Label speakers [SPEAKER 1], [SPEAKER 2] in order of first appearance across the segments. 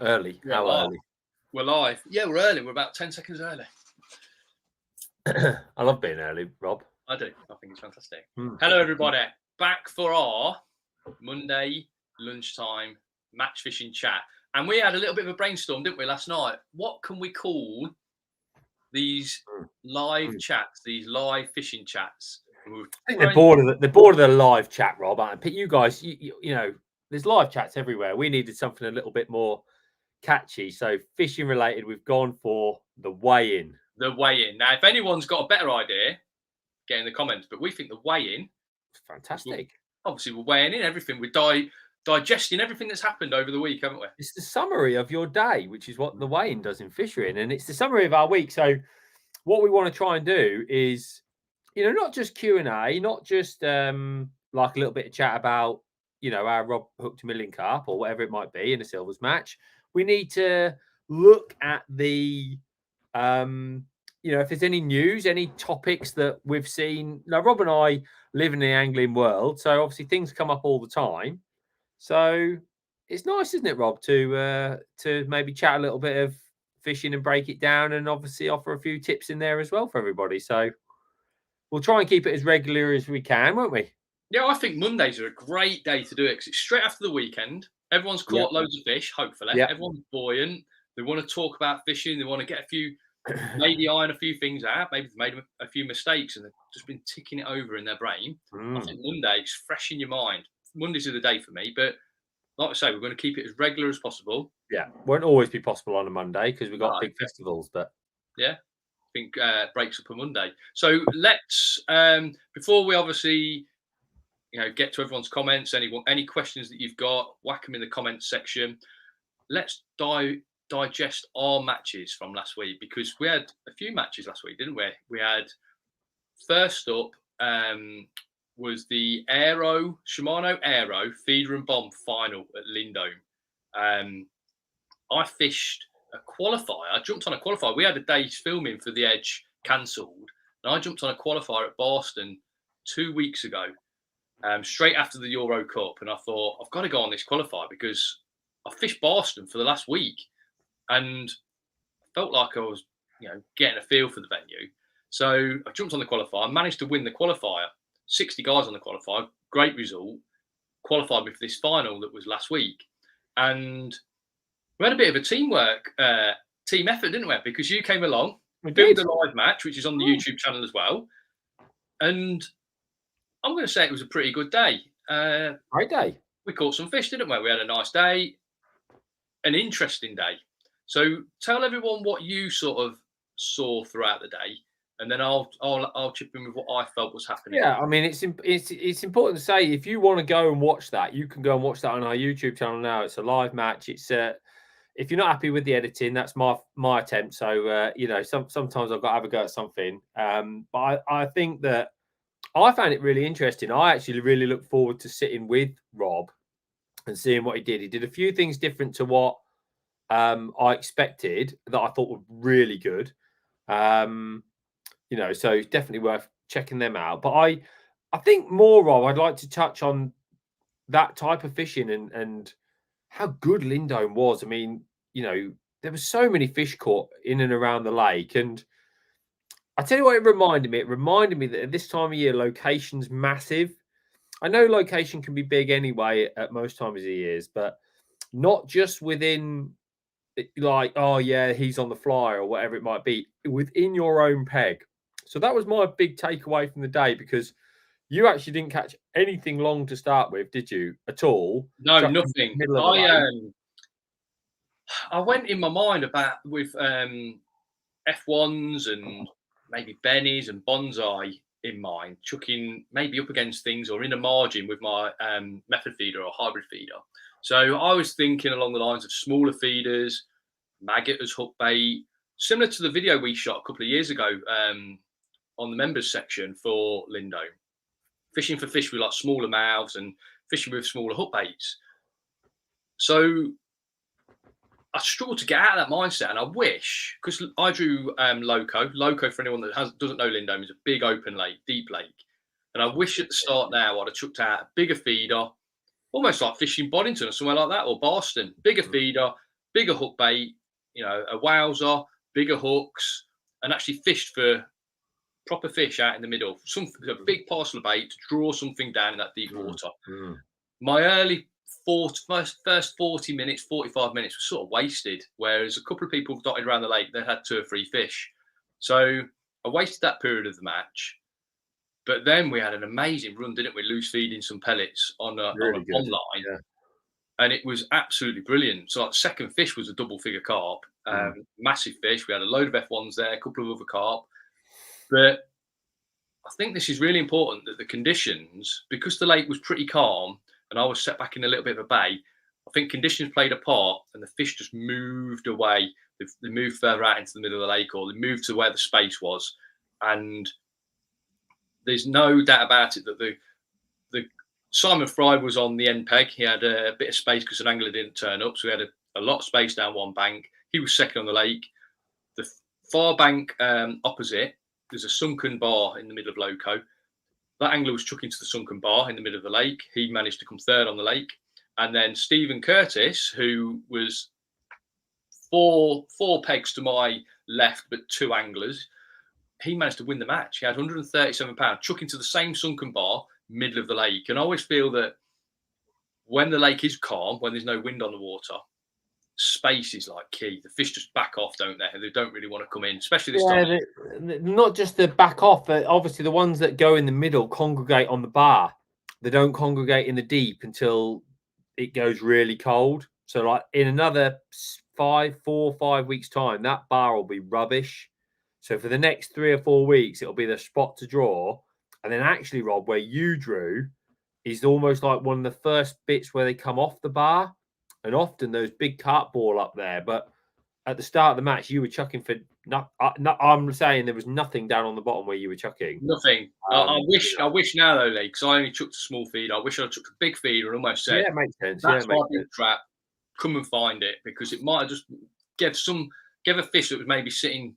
[SPEAKER 1] Early.
[SPEAKER 2] Yeah,
[SPEAKER 1] How
[SPEAKER 2] live.
[SPEAKER 1] early?
[SPEAKER 2] We're live. Yeah, we're early. We're about 10 seconds early.
[SPEAKER 1] I love being early, Rob.
[SPEAKER 2] I do. I think it's fantastic. Hello, everybody. Back for our Monday lunchtime match fishing chat. And we had a little bit of a brainstorm, didn't we, last night? What can we call these live chats, these live fishing chats?
[SPEAKER 1] I think they're bored of the live chat, Rob. You guys, you know, there's live chats everywhere. We needed something a little bit more catchy. So fishing related, we've gone for the weigh-in.
[SPEAKER 2] The weigh-in. Now, if anyone's got a better idea, get in the comments. But we think the weigh-in
[SPEAKER 1] is fantastic.
[SPEAKER 2] Obviously, we're weighing in everything. We're digesting everything that's happened over the week, haven't we?
[SPEAKER 1] It's the summary of your day, which is what the weigh-in does in fishery, and it's the summary of our week. So what we want to try and do is, you know, not just Q&A, not just like a little bit of chat about, you know, our Rob hooked a million carp or whatever it might be in a silvers match. We need to look at the, you know, if there's any news, any topics that we've seen. Now, Rob and I live in the angling world, so obviously things come up all the time. So it's nice, isn't it, Rob, to maybe chat a little bit of fishing and break it down, and obviously offer a few tips in there as well for everybody. So we'll try and keep it as regular as we can, won't we?
[SPEAKER 2] Yeah, I think Mondays are a great day to do it because it's straight after the weekend. Everyone's caught loads of fish, hopefully.
[SPEAKER 1] Yep.
[SPEAKER 2] Everyone's buoyant. They want to talk about fishing. They want to get a few, maybe iron a few things out. Maybe they've made a few mistakes and they've just been ticking it over in their brain. I think Monday's fresh in your mind. Mondays are the day for me, but like I say, we're going to keep it as regular as possible.
[SPEAKER 1] Yeah, won't always be possible on a Monday because we've got big festivals, but
[SPEAKER 2] yeah, I think breaks up a Monday. So let's before we obviously, you know, get to everyone's comments. Any questions that you've got, whack them in the comments section. Let's digest our matches from last week because we had a few matches last week, didn't we? We had first up was the Shimano Aero feeder and bomb final at Lindholme. I fished a qualifier. I jumped on a qualifier. We had a day's filming for The Edge cancelled, and I jumped on a qualifier at Aston 2 weeks ago. Straight after the Euro Cup, and I thought I've got to go on this qualifier because I fished Boston for the last week, and I felt like I was, you know, getting a feel for the venue. So I jumped on the qualifier, managed to win the qualifier. 60 guys on the qualifier, great result. Qualified me for this final that was last week, and we had a bit of a team effort, didn't we? Because you came along, we filmed a live match, which is on the YouTube channel as well, and I'm going to say it was a pretty good day.
[SPEAKER 1] Great day.
[SPEAKER 2] We caught some fish, didn't we? We had a nice day, an interesting day. So tell everyone what you sort of saw throughout the day, and then I'll chip in with what I felt was happening.
[SPEAKER 1] Yeah, I mean, it's important to say if you want to go and watch that, you can go and watch that on our YouTube channel now. It's a live match. It's if you're not happy with the editing, that's my attempt. So you know, sometimes I've got to have a go at something. But I think that I found it really interesting. I actually really look forward to sitting with Rob and seeing what he did. He did a few things different to what I expected that I thought were really good. You know, so it's definitely worth checking them out. But I think more, Rob, I'd like to touch on that type of fishing and how good Lindholme was. I mean, you know, there were so many fish caught in and around the lake, and I tell you what, it reminded me. It reminded me that at this time of year, location's massive. I know location can be big anyway at most times of years, but not just within, like, oh yeah, he's on the fly or whatever it might be, within your own peg. So that was my big takeaway from the day, because you actually didn't catch anything long to start with, did you, at all?
[SPEAKER 2] No, nothing. I went in my mind about with F1s and maybe Bennies and Bonsai in mind, chucking maybe up against things or in a margin with my method feeder or hybrid feeder. So I was thinking along the lines of smaller feeders, maggot as hook bait, similar to the video we shot a couple of years ago on the members section for Lindholme. Fishing for fish with like smaller mouths and fishing with smaller hook baits. So I struggled to get out of that mindset, and I wish, because I drew Loco. Loco, for anyone that doesn't know Lindholme, is a big open lake, deep lake. And I wish at the start now I'd have chucked out a bigger feeder, almost like fishing Boddington or somewhere like that, or Boston. Bigger feeder, bigger hook bait, you know, a wowser, bigger hooks, and actually fished for proper fish out in the middle. A big parcel of bait to draw something down in that deep water. My early first 40 minutes, 45 minutes was sort of wasted, whereas a couple of people dotted around the lake, they had 2 or 3 fish. So I wasted that period of the match. But then we had an amazing run, didn't we? Loose feeding some pellets on a pond line.
[SPEAKER 1] Yeah.
[SPEAKER 2] And it was absolutely brilliant. So, like, second fish was a double figure carp, massive fish. We had a load of F1s there, a couple of other carp. But I think this is really important that the conditions, because the lake was pretty calm and I was set back in a little bit of a bay, I think conditions played a part and the fish just moved away. They moved further out into the middle of the lake, or they moved to where the space was. And there's no doubt about it that the Simon Fry was on the end peg. He had a bit of space because an angler didn't turn up, so we had a lot of space down one bank. He was second on the lake. The far bank opposite, there's a sunken bar in the middle of Loco. That angler was chucking to the sunken bar in the middle of the lake. He managed to come third on the lake. And then Stephen Curtis, who was four pegs to my left, but 2 anglers, he managed to win the match. He had £137 chucking to the same sunken bar, middle of the lake. And I always feel that when the lake is calm, when there's no wind on the water, space is like key. The fish just back off, don't they? They don't really want to come in, especially this time.
[SPEAKER 1] Not just the back off, but obviously the ones that go in the middle congregate on the bar. They don't congregate in the deep until it goes really cold. So, like, in another 4 or 5 weeks' time, that bar will be rubbish. So for the next 3 or 4 weeks, it'll be the spot to draw. And then actually, Rob, where you drew is almost like one of the first bits where they come off the bar. And often those big carp ball up there. But at the start of the match, you were chucking for I'm saying there was nothing down on the bottom where you were chucking.
[SPEAKER 2] Nothing. I wish now though, Lee, because I only chucked a small feed. I wish I took a big feeder and almost said,
[SPEAKER 1] yeah, it makes sense.
[SPEAKER 2] That's my big trap. Come and find it, because it might have just give a fish that was maybe sitting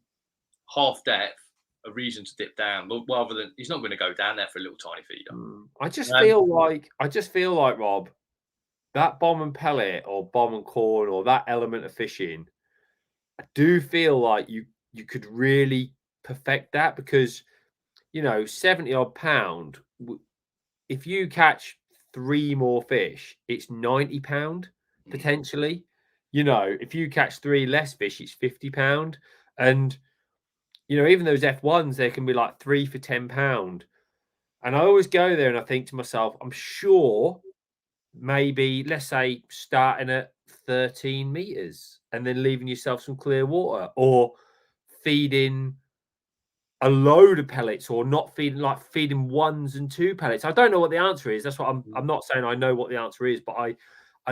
[SPEAKER 2] half depth a reason to dip down, but rather than, he's not going to go down there for a little tiny feeder.
[SPEAKER 1] I just feel like Rob, that bomb and pellet or bomb and corn or that element of fishing, I do feel like you could really perfect that, because 70 odd pound, if you catch 3 more fish, it's 90 pound potentially. If you catch 3 less fish, it's 50 pound. And even those F1s, they can be like 3 for 10 pound. And I always go there and I think to myself, I'm sure maybe, let's say, starting at 13 meters and then leaving yourself some clear water, or feeding a load of pellets, or not feeding, like feeding 1s and 2 pellets. I don't know what the answer is. That's what I'm not saying I know what the answer is, but I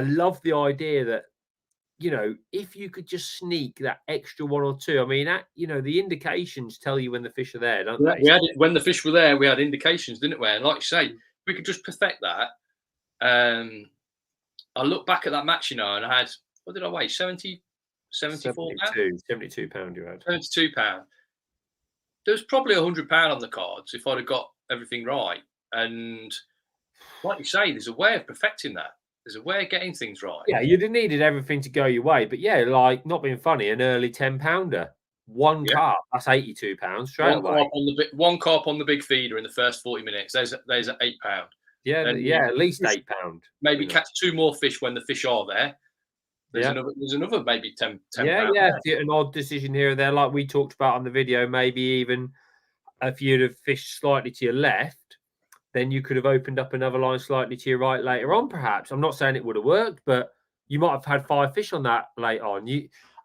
[SPEAKER 1] love the idea that, if you could just sneak that extra 1 or 2. I mean, the indications tell you when the fish are there, don't they?
[SPEAKER 2] We had it, when the fish were there, we had indications, didn't we? And like you say, we could just perfect that. I look back at that match, and I had, what did I weigh? 74 pounds?
[SPEAKER 1] 72 pound you had.
[SPEAKER 2] 72 pound. There was probably £100 on the cards if I'd have got everything right. And like you say, there's a way of perfecting that. There's a way of getting things right.
[SPEAKER 1] Yeah, you'd have needed everything to go your way. But yeah, like, not being funny, an early 10 pounder. One carp, that's £82 straight away.
[SPEAKER 2] One carp on the big feeder in the first 40 minutes. There's £8.
[SPEAKER 1] Yeah, at least £8.
[SPEAKER 2] Maybe catch 2 more fish when the fish are there. There's another maybe 10
[SPEAKER 1] £10. Yeah, an odd decision here or there, like we talked about on the video. Maybe even if you'd have fished slightly to your left, then you could have opened up another line slightly to your right later on, perhaps. I'm not saying it would have worked, but you might have had 5 fish on that late on.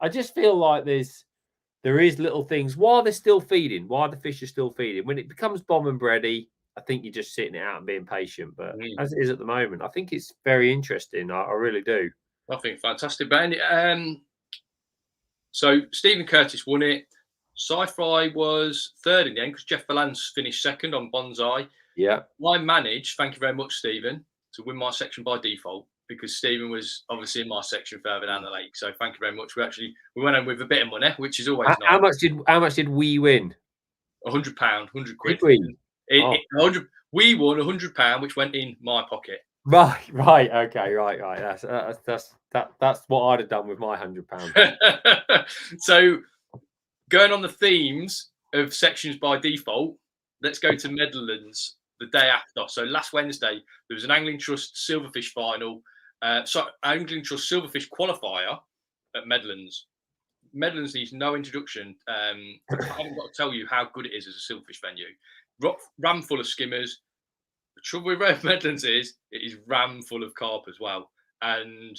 [SPEAKER 1] I just feel like there is little things while they're still feeding, while the fish are still feeding. When it becomes bomb and bready, I think you're just sitting it out and being patient. But as it is at the moment, I think it's very interesting. I really do.
[SPEAKER 2] I think fantastic, Ben. So Stephen Curtis won it. Sci-Fi was third in the end because Jeff Valance finished second on Bonsai.
[SPEAKER 1] Yeah.
[SPEAKER 2] I managed, thank you very much, Stephen, to win my section by default, because Stephen was obviously in my section further down the lake. So thank you very much. We went in with a bit of money, which is always nice.
[SPEAKER 1] How much did we win?
[SPEAKER 2] £100, £100.
[SPEAKER 1] Did we?
[SPEAKER 2] We won £100, which went in my pocket.
[SPEAKER 1] Right, okay, right. That's what I'd have done with my £100.
[SPEAKER 2] So going on the themes of sections by default, let's go to Medlands the day after. So last Wednesday, there was an Angling Trust Silverfish final. Angling Trust Silverfish qualifier at Medlands. Medlands needs no introduction. I haven't got to tell you how good it is as a silverfish venue. Ram full of skimmers. The trouble with Medlands is it is ram full of carp as well. And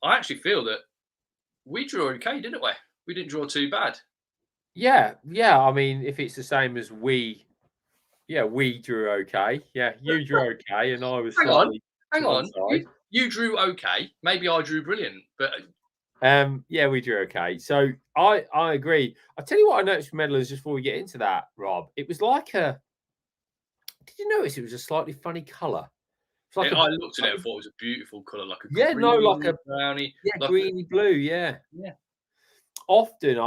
[SPEAKER 2] I actually feel that we drew okay, didn't we? We didn't draw too bad.
[SPEAKER 1] Yeah. I mean, if it's the same as we drew okay. Yeah, you drew okay, and I was
[SPEAKER 2] Hang on,
[SPEAKER 1] slightly
[SPEAKER 2] hang
[SPEAKER 1] to one
[SPEAKER 2] on.
[SPEAKER 1] side.
[SPEAKER 2] You drew okay. Maybe I drew brilliant, but
[SPEAKER 1] Yeah, we drew okay. So I agree. I'll tell you what I noticed from Medlands just before we get into that, Rob. It was like a. Did you notice it was a slightly funny colour? It's like
[SPEAKER 2] I looked at it and thought it was a beautiful colour, like a
[SPEAKER 1] yeah, no, like
[SPEAKER 2] green
[SPEAKER 1] a
[SPEAKER 2] brownie,
[SPEAKER 1] yeah,
[SPEAKER 2] like
[SPEAKER 1] greeny blue. Yeah.
[SPEAKER 2] yeah.
[SPEAKER 1] Often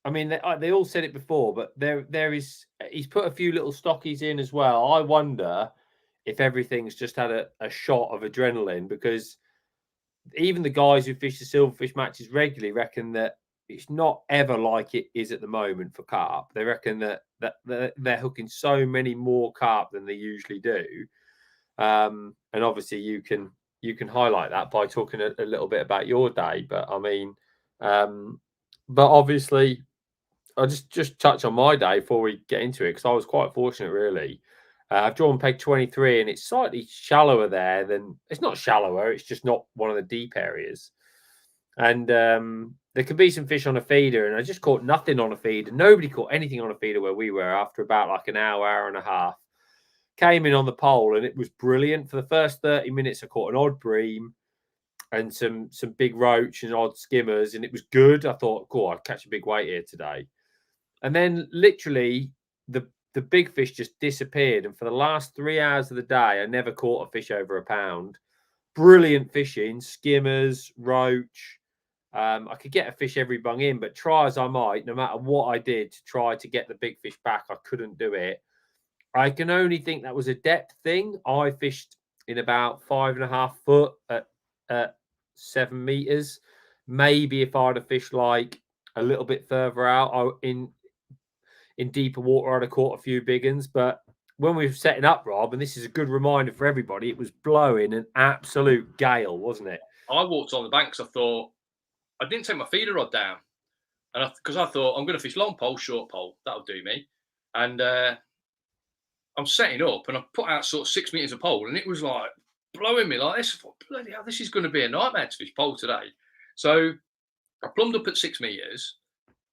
[SPEAKER 1] I mean, they all said it before, but there is he's put a few little stockies in as well. I wonder if everything's just had a shot of adrenaline, because even the guys who fish the silverfish matches regularly reckon that it's not ever like it is at the moment for carp. They reckon that they're hooking so many more carp than they usually do. And obviously you can highlight that by talking a little bit about your day. But I mean, but obviously I'll just touch on my day before we get into it, because I was quite fortunate, really. I've drawn peg 23, and it's slightly shallower there than it's not shallower. It's just not one of the deep areas. And there could be some fish on a feeder, and I just caught nothing on a feeder. Nobody caught anything on a feeder where we were after about like an hour and a half. Came in on the pole, and it was brilliant. For the first 30 minutes, I caught an odd bream and some big roach and odd skimmers, and it was good. I thought, cool, I'd catch a big weight here today. And then literally the big fish just disappeared. And for the last 3 hours of the day, I never caught a fish over a pound. Brilliant fishing, skimmers, roach. I could get a fish every bung in, but try as I might, no matter what I did to try to get the big fish back, I couldn't do it. I can only think that was a depth thing. I fished in about 5.5 foot at 7 meters. Maybe if I'd have fished like a little bit further out, in deeper water, I'd have caught a few big ones. But when we were setting up, Rob, and this is a good reminder for everybody, it was blowing an absolute gale, wasn't it?
[SPEAKER 2] I walked on the banks. I thought I didn't take my feeder rod down, and because I thought I'm going to fish long pole, short pole, that'll do me. And I'm setting up, and I put out sort of 6 meters of pole, and it was like blowing me like this. I thought, bloody hell, this is going to be a nightmare to fish pole today. So I plumbed up at 6 meters,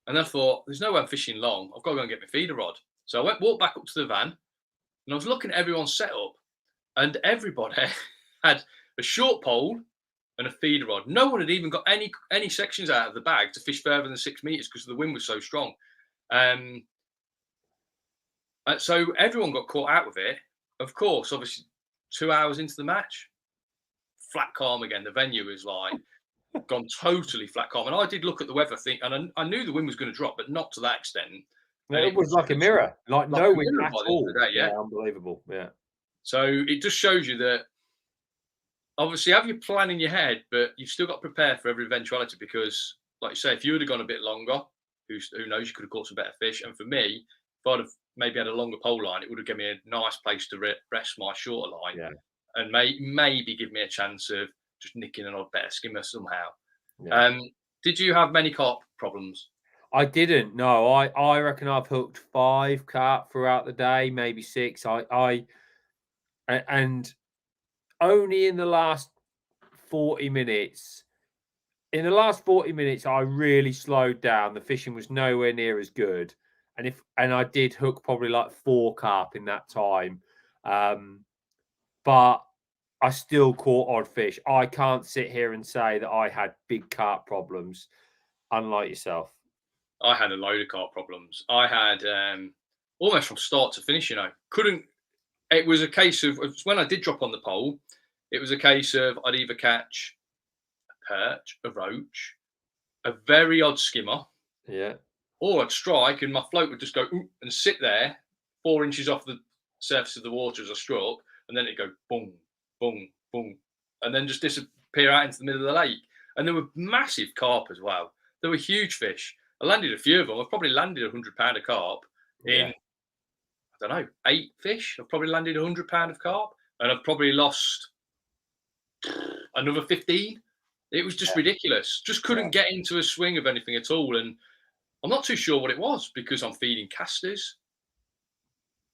[SPEAKER 2] and I thought, there's no way I'm fishing long. I've got to go and get my feeder rod. So I walked back up to the van, and I was looking at everyone's setup, and everybody had a short pole and a feeder rod. No one had even got any sections out of the bag to fish further than 6 meters because the wind was so strong. So everyone got caught out with it. Of course, obviously, 2 hours into the match, flat calm again. The venue was like gone totally flat calm. And I did look at the weather thing, and I knew the wind was going to drop, but not to that extent.
[SPEAKER 1] It was like a mirror, like no wind at all.
[SPEAKER 2] Yeah,
[SPEAKER 1] unbelievable. Yeah.
[SPEAKER 2] So it just shows you that obviously have your plan in your head, but you've still got to prepare for every eventuality, because, like you say, if you would have gone a bit longer, who knows, you could have caught some better fish. And for me, if I'd have maybe had a longer pole line, it would have given me a nice place to rest my shorter line, and maybe give me a chance of just nicking an odd better skimmer somehow. Yeah. Did you have many carp problems?
[SPEAKER 1] I didn't. No, I reckon I've hooked 5 carp throughout the day, maybe 6. And only in the last 40 minutes. In the last 40 minutes, I really slowed down. The fishing was nowhere near as good. And I did hook probably like 4 carp in that time. But I still caught odd fish. I can't sit here and say that I had big carp problems, unlike yourself.
[SPEAKER 2] I had a load of carp problems. I had almost from start to finish, couldn't. It was a case of when I did drop on the pole, it was a case of I'd either catch a perch, a roach, a very odd skimmer, or I'd strike and my float would just go and sit there 4 inches off the surface of the water as I struck, and then it go boom, boom, boom, and then just disappear out into the middle of the lake. And there were massive carp as well. There were huge fish. I landed a few of them. I've probably landed £100 of carp in, I don't know, 8 fish. I've probably landed £100 of carp, and I've probably lost another 15. It was just ridiculous. Just couldn't get into a swing of anything at all. And I'm not too sure what it was, because I'm feeding casters.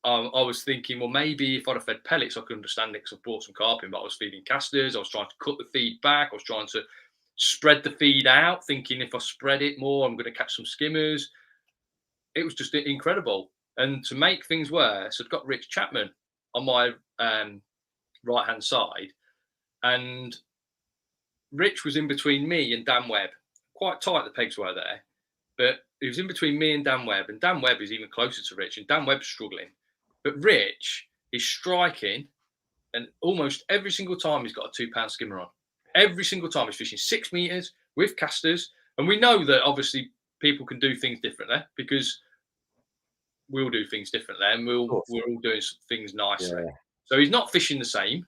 [SPEAKER 2] I was thinking, well, maybe if I'd have fed pellets, I could understand it, because I brought some carp in, but I was feeding casters. I was trying to cut the feed back. I was trying to spread the feed out, thinking if I spread it more, I'm going to catch some skimmers. It was just incredible. And to make things worse, I'd got Rich Chapman on my right-hand side, and Rich was in between me and Dan Webb. Quite tight, the pegs were there, but he was in between me and Dan Webb, and Dan Webb is even closer to Rich, and Dan Webb's struggling. But Rich is striking, and almost every single time he's got a £2 skimmer on. Every single time he's fishing 6 meters with casters. And we know that obviously people can do things differently, because we'll do things differently, and we're all doing things nicely. Yeah. So he's not fishing the same,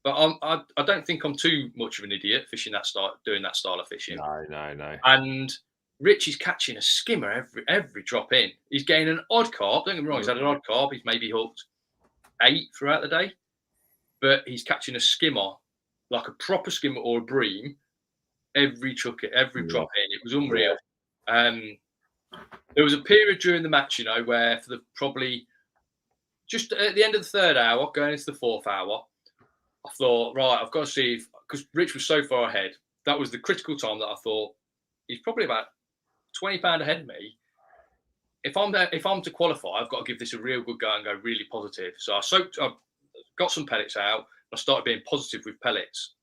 [SPEAKER 2] but I don't think I'm too much of an idiot fishing that style, doing that style of fishing.
[SPEAKER 1] No.
[SPEAKER 2] And Rich is catching a skimmer every drop in. He's getting an odd carp. Don't get me wrong, he's had an odd carp. He's maybe hooked 8 throughout the day, but he's catching a skimmer, like a proper skimmer or a bream, every drop in. It was unreal. There was a period during the match, where for the probably just at the end of the 3rd hour, going into the 4th hour, I thought, right, I've got to see because Rich was so far ahead. That was the critical time that I thought he's probably about £20 ahead of me. If I'm to qualify, I've got to give this a real good go and go really positive. So I got some pellets out. I started being positive with pellets,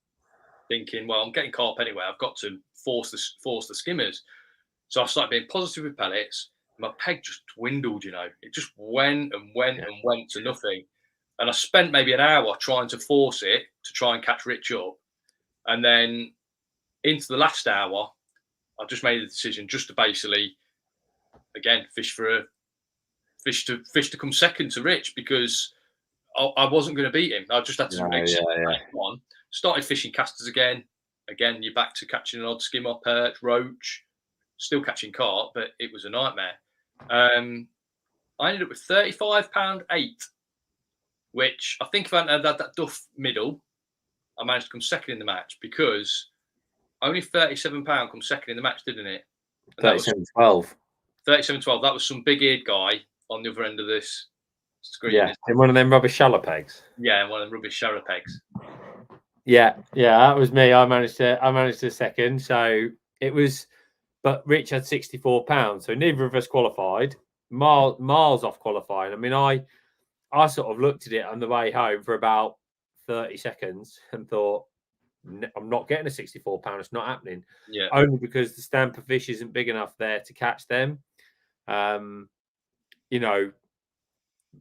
[SPEAKER 2] thinking, well, I'm getting carp anyway. I've got to force the skimmers. So I started being positive with pellets. My peg just dwindled, It just went and went to nothing. And I spent maybe an hour trying to force it to try and catch Rich up. And then into the last hour, I just made the decision just to basically, again, fish to come second to Rich, because I wasn't going to beat him. I just had to accept one. Started fishing casters again. Again, you're back to catching an odd skimmer, perch, roach, still catching carp, but it was a nightmare. I ended up with £35.8, which I think if I hadn't had that duff middle, I managed to come second in the match, because only £37 come second in the match, didn't it?
[SPEAKER 1] 37.12.
[SPEAKER 2] 37.12. That was some big-eared guy on the other end of this screen.
[SPEAKER 1] Yeah, in one of them rubbish shallow pegs.
[SPEAKER 2] Yeah, one of them rubbish shallow pegs.
[SPEAKER 1] Yeah, that was me. I managed to second. So it was, but Rich had £64, so neither of us qualified. Miles off qualifying. I mean, I sort of looked at it on the way home for about 30 seconds and thought, I'm not getting a £64. It's not happening.
[SPEAKER 2] Yeah.
[SPEAKER 1] Only because the stamp of fish isn't big enough there to catch them.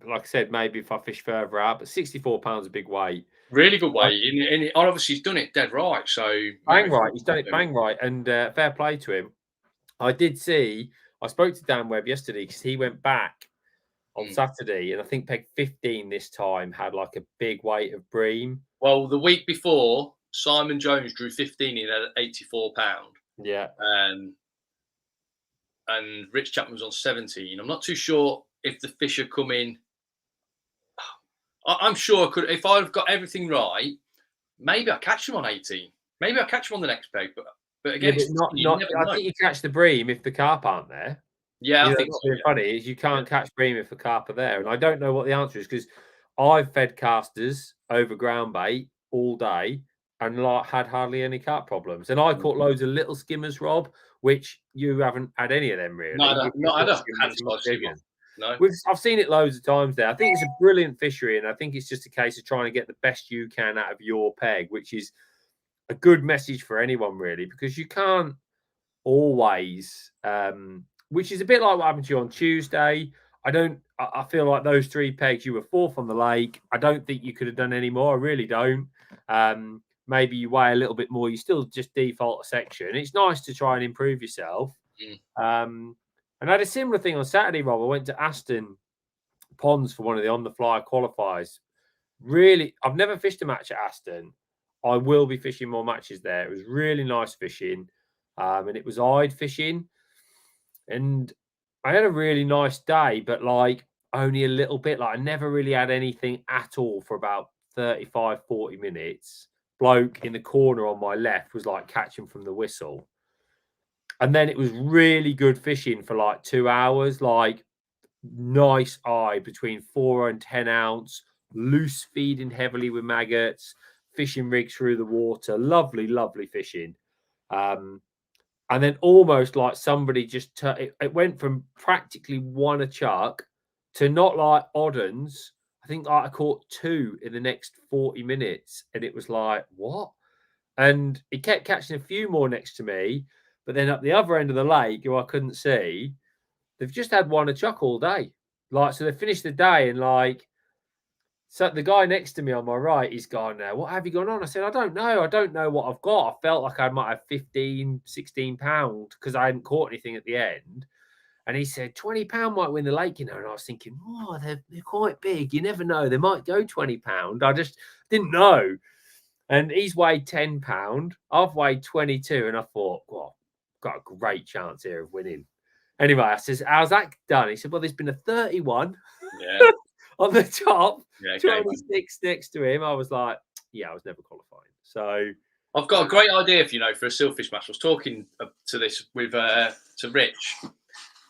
[SPEAKER 1] Like I said, maybe if I fish further out, but £64 a big weight.
[SPEAKER 2] Really good weight. And obviously he's done it dead right. So
[SPEAKER 1] bang right. He's done it bang right. And fair play to him. I spoke to Dan Webb yesterday, because he went back on Saturday, and I think peg 15 this time had like a big weight of bream.
[SPEAKER 2] Well, the week before, Simon Jones drew 15 in at £84.
[SPEAKER 1] Yeah.
[SPEAKER 2] And Rich Chapman was on 17. I'm not too sure if the fish are coming. I'm sure I could, if I've got everything right, maybe I catch him on 18. Maybe I catch him on the next peg. But again,
[SPEAKER 1] I think you catch the bream if the carp aren't there.
[SPEAKER 2] Yeah, I think
[SPEAKER 1] what's really funny is you can't catch bream if the carp are there. And I don't know what the answer is, because I've fed casters over ground bait all day and had hardly any carp problems. And I caught loads of little skimmers, Rob, which you haven't had any of them really.
[SPEAKER 2] No, I don't have skimmer. No.
[SPEAKER 1] I've seen it loads of times there. I think it's a brilliant fishery, and I think it's just a case of trying to get the best you can out of your peg, which is a good message for anyone really, because you can't always, which is a bit like what happened to you on Tuesday. I feel like those 3 pegs, you were 4th on the lake. I don't think you could have done any more. I really don't. Maybe you weigh a little bit more. You still just default a section. It's nice to try and improve yourself. And I had a similar thing on Saturday, Rob. I went to Aston Ponds for one of the on-the-fly qualifiers. really, I've never fished a match at Aston. I will be fishing more matches there. It was really nice fishing, and it was eyed fishing, and I had a really nice day, but like only a little bit. Like I never really had anything at all for about 35, 40 minutes. Bloke in the corner on my left was like catching from the whistle. And then it was really good fishing for like 2 hours, like nice eye between 4 and 10 ounce, loose feeding heavily with maggots, fishing rigs through the water. Lovely, lovely fishing. And then almost like somebody just it went from practically one a chuck to not like odd uns. I think like I caught 2 in the next 40 minutes, and it was like, what? And he kept catching a few more next to me, but then up the other end of the lake, who I couldn't see, they've just had one a chuck all day. Like, so they finished the day, and like, so the guy next to me on my right, he's gone, what have you gone on? I said, I don't know. I don't know what I've got. I felt like I might have 15, 16 pound because I hadn't caught anything at the end. And he said, 20 pound might win the lake, you know. And I was thinking, oh, they're quite big. You never know. They might go 20 pound. I just didn't know. And he's weighed 10 pound. I've weighed 22. And I thought, well, got a great chance here of winning. Anyway, I says, how's that done? He said, well, there's been a 31.
[SPEAKER 2] Yeah.
[SPEAKER 1] On the top,
[SPEAKER 2] yeah,
[SPEAKER 1] 26 next to him. I was like, yeah, I was never qualifying. So
[SPEAKER 2] I've got a great idea for for a silverfish match. I was talking to this with to Rich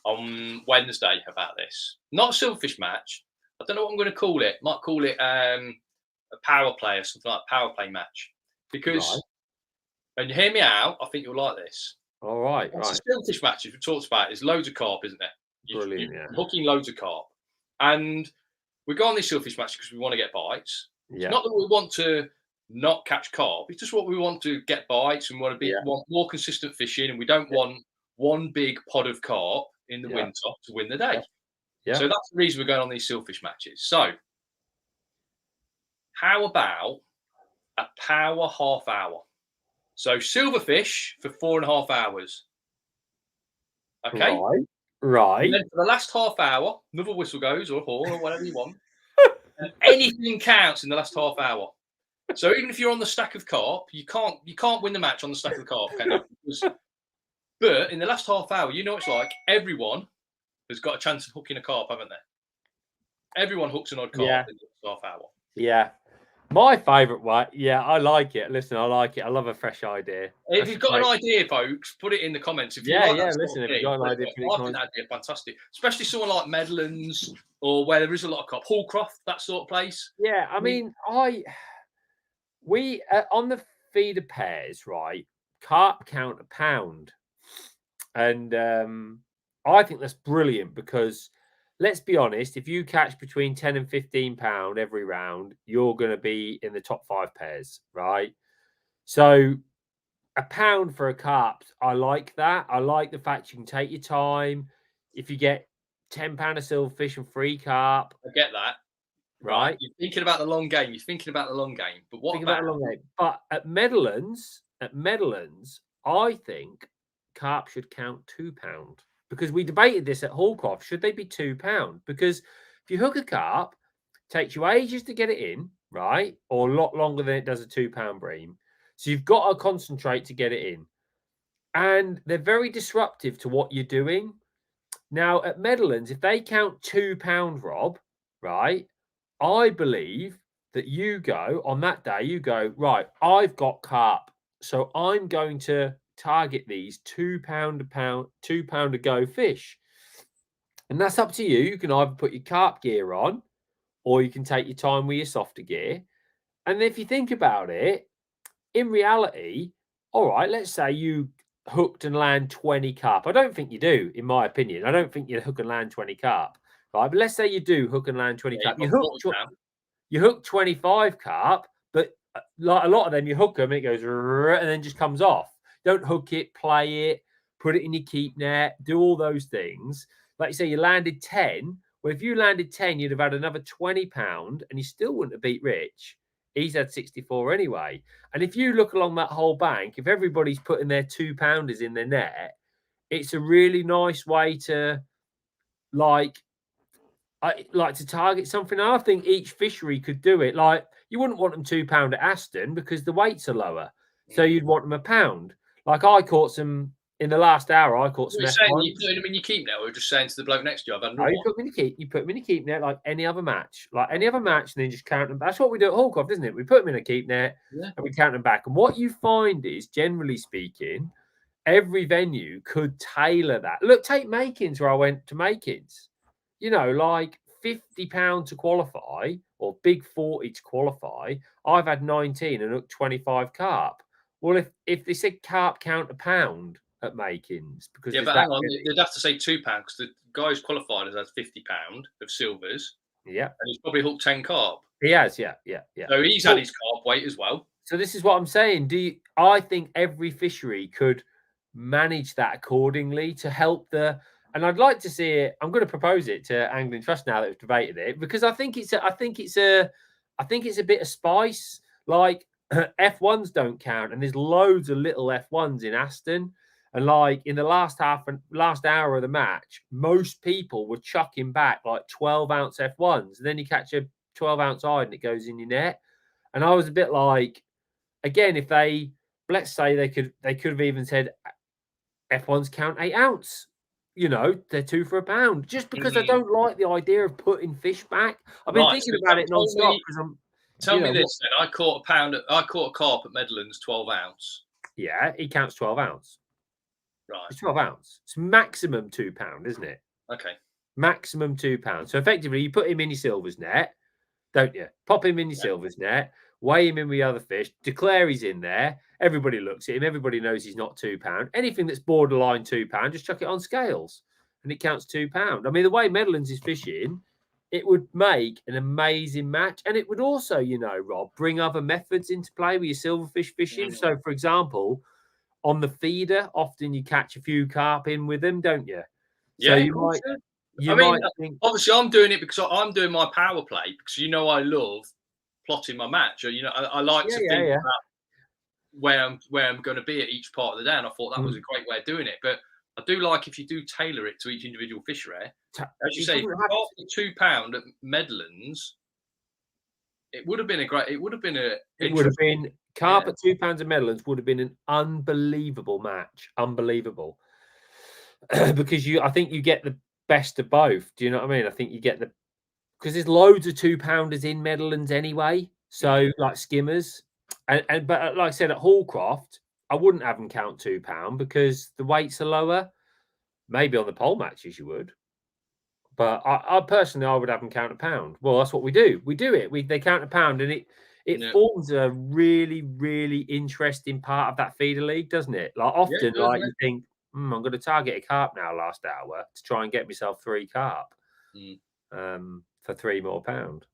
[SPEAKER 2] on Wednesday about this. Not a silverfish match. I don't know what I'm going to call it. Might call it a power play or something like power play match. Because, and hear me out, I think you'll like this.
[SPEAKER 1] All right,
[SPEAKER 2] it's a silverfish match, as we talked about, there's loads of carp, isn't there?
[SPEAKER 1] Brilliant,
[SPEAKER 2] you're hooking loads of carp. And we go on these silverfish matches because we want to get bites.
[SPEAKER 1] Yeah.
[SPEAKER 2] It's not that we want to not catch carp. It's just what we want to get bites and want more consistent fishing. And we don't want one big pod of carp in the winter to win the day.
[SPEAKER 1] Yeah.
[SPEAKER 2] So that's the reason we're going on these silverfish matches. So how about a power half hour? So silverfish for 4.5 hours. Okay.
[SPEAKER 1] Right.
[SPEAKER 2] And then for the last half hour, another whistle goes or a horn or whatever you want. And anything counts in the last half hour. So even if you're on the stack of carp, you can't win the match on the stack of carp, can you? But in the last half hour, you know it's like everyone has got a chance of hooking a carp, haven't they? Everyone hooks an odd carp in the last half hour.
[SPEAKER 1] Yeah. My favourite way. Yeah, I like it. Listen, I like it. I love a fresh idea.
[SPEAKER 2] If you've got an idea, folks, put it in the comments. If you like
[SPEAKER 1] listen, if you've got an idea,
[SPEAKER 2] I think that'd be fantastic. Especially someone like Medlands or where there is a lot of carp. Hallcroft, that sort of place.
[SPEAKER 1] Yeah, I mean, we on the feeder pairs, right? Carp count a pound. And I think that's brilliant because let's be honest, if you catch between 10 and 15 pound every round, you're going to be in the top 5 pairs, right? So a pound for a carp, I like that. I like the fact you can take your time. If you get 10 pound of silverfish and 3 carp.
[SPEAKER 2] I get that. Right. You're thinking about the long game. But what about the long game?
[SPEAKER 1] But at Medlands, I think carp should count 2 pound. Because we debated this at Hallcroft. Should they be 2 pound? Because if you hook a carp, it takes you ages to get it in, right? Or a lot longer than it does a 2 pound bream. So you've got to concentrate to get it in. And they're very disruptive to what you're doing. Now, at Medlands, if they count 2 pound, Rob, right, I believe that you go, on that day, you go, right, I've got carp. So I'm going to target these 2 pound a go fish. And that's up to you. You can either put your carp gear on or you can take your time with your softer gear. And if you think about it, in reality, all right, let's say you hooked and land 20 carp. I don't think you do, in my opinion. I don't think you hook and land 20 carp, right? But let's say you do hook and land 20 carp. You hook 25 carp, but like a lot of them, you hook them and it goes and then just comes off. Don't hook it, play it, put it in your keep net, do all those things. Like you say, you landed 10. Well, if you landed 10, you'd have had another 20 pound and you still wouldn't have beat Rich. He's had 64 anyway. And if you look along that whole bank, if everybody's putting their 2 pounders in their net, it's a really nice way to, like, I like to target something. I think each fishery could do it. Like, you wouldn't want them £2 at Aston because the weights are lower. So you'd want them £1. Like, I caught some in the last hour. I caught some
[SPEAKER 2] You're saying
[SPEAKER 1] F1s.
[SPEAKER 2] you putting them in your keep now, or just saying to the bloke next to you, I've had another
[SPEAKER 1] You
[SPEAKER 2] one.
[SPEAKER 1] put them in your keep. You put them in your keep net like any other match, and then just count them. That's what we do at Hooklengths, isn't it? We put them in a keep net and we count them back. And what you find is, generally speaking, every venue could tailor that. Look, take Makins, where I went to Makins. You know, like £50 to qualify, or big 40 to qualify. I've had 19 and hooked 25 carp. Well, if they said carp count £1 at Makins, because
[SPEAKER 2] but hang on, they'd have to say £2 because the guys qualified has had £50 of silvers.
[SPEAKER 1] Yeah,
[SPEAKER 2] and he's probably hooked 10 carp.
[SPEAKER 1] he has, yeah.
[SPEAKER 2] So he's had his carp weight as well.
[SPEAKER 1] So this is what I'm saying. I think every fishery could manage that accordingly to help and I'd like to see it. I'm going to propose it to Angling Trust now that we've debated it, because I think it's a bit of spice. Like, F1s don't count, and there's loads of little F1s in Aston. And like, in the last hour of the match, most people were chucking back like 12-ounce F1s, and then you catch a 12-ounce hide and it goes in your net. And I was a bit like, again, if let's say they could have even said F1s count 8-ounce. You know, they're 2 for £1, just because I don't like the idea of putting fish back. I've been thinking about it non-stop because I'm.
[SPEAKER 2] Tell me this then. I caught a carp at Medland's 12-ounce.
[SPEAKER 1] Yeah, he counts 12-ounce.
[SPEAKER 2] Right.
[SPEAKER 1] It's 12-ounce. It's maximum £2, isn't it?
[SPEAKER 2] Okay.
[SPEAKER 1] Maximum £2. So effectively, you put him in your silvers net, don't you? Pop him in your silvers net, weigh him in with other fish, declare he's in there. Everybody looks at him. Everybody knows he's not £2. Anything that's borderline £2, just chuck it on scales, and it counts £2. I mean, the way Medlands is fishing, it would make an amazing match, and it would also, Rob, bring other methods into play with your silverfish fishing. So, for example, on the feeder, often you catch a few carp in with them, don't you? So you might think,
[SPEAKER 2] obviously, I'm doing it because I'm doing my power play, because I love plotting my match. I like to think about where I'm going to be at each part of the day, and I thought that was a great way of doing it. But I do like if you do tailor it to each individual fishery. As you say, if you £2 at Medlands, it would have been
[SPEAKER 1] carp at £2 at Medlands would have been an unbelievable match. Unbelievable. Because I think you get the best of both. Do you know what I mean? I think you get because there's loads of £2-pounders in Medlands anyway. So, like skimmers. But like I said, at Hallcroft, I wouldn't have them count £2 because the weights are lower. Maybe on the pole matches you would. But I personally, I would have them count £1. Well, that's what we do. We do it. They count £1, and it forms a really, really interesting part of that feeder league, doesn't it? Like, often, you think, I'm going to target a carp now last hour to try and get myself 3 carp for £3 more.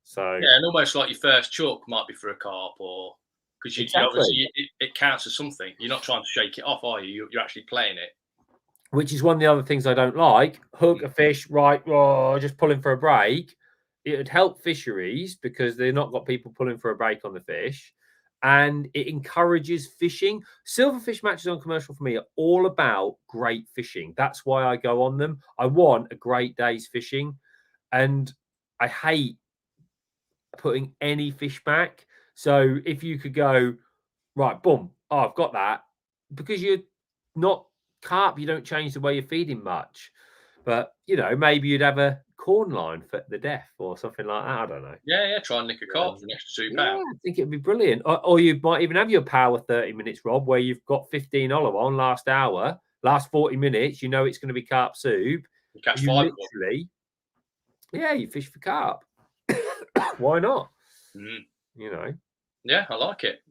[SPEAKER 1] So
[SPEAKER 2] and almost like your first chuck might be for a carp, or because obviously it counts as something. You're not trying to shake it off, are you? You're actually playing it.
[SPEAKER 1] Which is one of the other things I don't like. Hook a fish, right? Just pulling for a break. It would help fisheries because they've not got people pulling for a break on the fish, and it encourages fishing. Silverfish matches on commercial for me are all about great fishing. That's why I go on them. I want a great day's fishing, and I hate putting any fish back. So if you could go, right, boom, I've got that, because you're not carp, you don't change the way you're feeding much. But, maybe you'd have a corn line for the deaf or something like that. I don't know.
[SPEAKER 2] Yeah, try and nick a carp for an extra £2.
[SPEAKER 1] I think it'd be brilliant. Or you might even have your power 30 minutes, Rob, where you've got 15 olive on last hour, last 40 minutes, it's going to be carp soup.
[SPEAKER 2] You catch 5.
[SPEAKER 1] You fish for carp. Why not?
[SPEAKER 2] Yeah, I like it.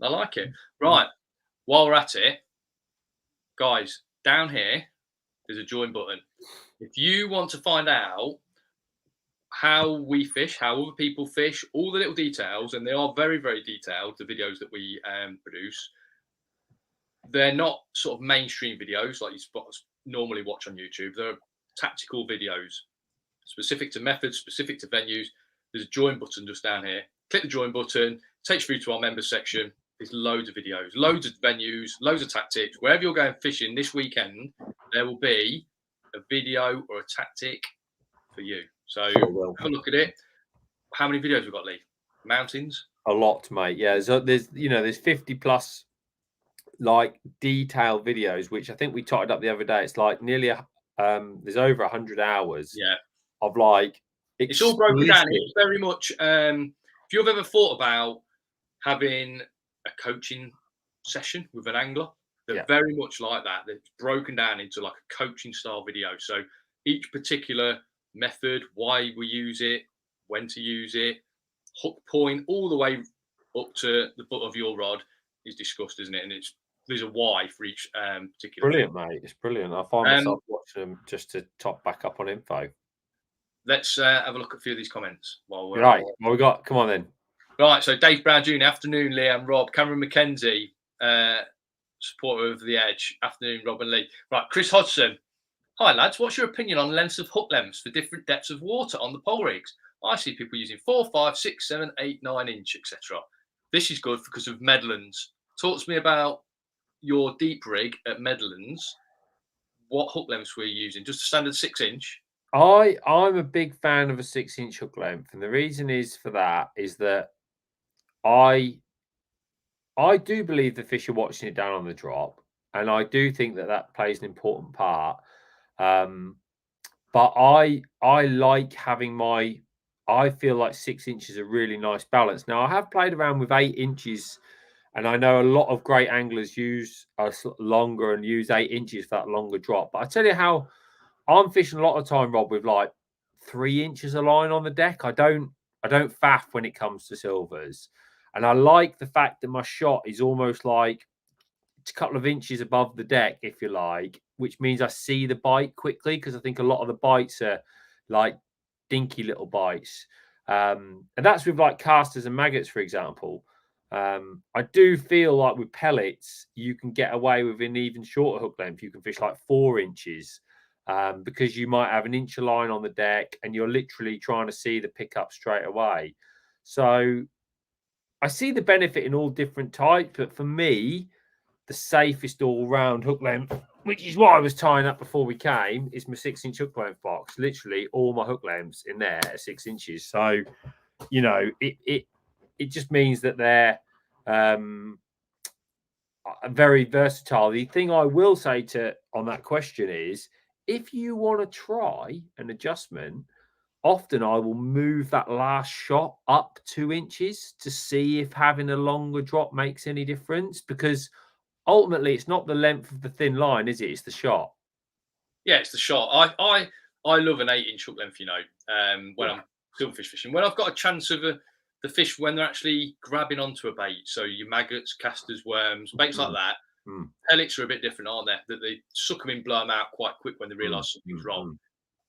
[SPEAKER 2] Right. While we're at it, guys, down here, there's a join button. If you want to find out how we fish, how other people fish, all the little details, and they are very, very detailed, the videos that we produce. They're not sort of mainstream videos like you normally watch on YouTube. They're tactical videos, specific to methods, specific to venues. There's a join button just down here. Click the join button, takes you through to our members section. There's loads of videos, loads of venues, loads of tactics. Wherever you're going fishing this weekend, there will be a video or a tactic for you. So have a look at it. How many videos we've got, Lee? Mountains?
[SPEAKER 1] A lot, mate. Yeah, so there's 50 plus like detailed videos, which I think we totted up the other day. It's like nearly there's over 100 hours of like
[SPEAKER 2] it's all broken down. It's very much if you've ever thought about having a coaching session with an angler, they're very much like that. They're broken down into like a coaching style video. So each particular method, why we use it, when to use it, hook point, all the way up to the butt of your rod is discussed, isn't it? And there's a why for each particular
[SPEAKER 1] brilliant thing. Mate, it's brilliant. I find myself watching them just to top back up on info.
[SPEAKER 2] Let's have a look at a few of these comments while we're
[SPEAKER 1] right. What we got? Come on then.
[SPEAKER 2] Right, so Dave Brown Jr. Afternoon, Lee and Rob. Cameron McKenzie, supporter of the Edge. Afternoon, Rob and Lee. Right, Chris Hodgson. Hi lads, what's your opinion on lengths of hook lengths for different depths of water on the pole rigs? I see people using 4, 5, 6, 7, 8, 9 inch, etc. This is good because of Medlands. Talk to me about your deep rig at Medlands. What hook lengths were you using? Just a standard 6 inch?
[SPEAKER 1] I'm a big fan of a 6 inch hook length, and the reason is for that is that I do believe the fish are watching it down on the drop, and I do think that plays an important part. But I like having I feel like 6 inches is a really nice balance. Now I have played around with 8 inches, and I know a lot of great anglers use longer and use 8 inches for that longer drop. But I tell you how I'm fishing a lot of time, Rob, with like 3 inches of line on the deck. I don't faff when it comes to silvers. And I like the fact that my shot is almost like a couple of inches above the deck, if you like, which means I see the bite quickly, because I think a lot of the bites are like dinky little bites. And that's with like casters and maggots, for example. I do feel like with pellets, you can get away with an even shorter hook length. You can fish like 4 inches. Because you might have an inch of line on the deck and you're literally trying to see the pickup straight away. So I see the benefit in all different types, but for me, the safest all-round hook length, which is what I was tying up before we came, is my 6 inch hook length box. Literally all my hook lengths in there are 6 inches. So, you know, it just means that they're very versatile. The thing I will say on that question is, if you want to try an adjustment, often I will move that last shot up 2 inches to see if having a longer drop makes any difference, because ultimately it's not the length of the thin line, is it? It's the shot.
[SPEAKER 2] Yeah, it's the shot. I love an 8 inch hook length, you know, when I'm silverfish fishing. When I've got a chance of the fish when they're actually grabbing onto a bait. So your maggots, casters, worms, baits like that. Pellets are a bit different, aren't they? That they suck them in, blow them out quite quick when they realise something's wrong.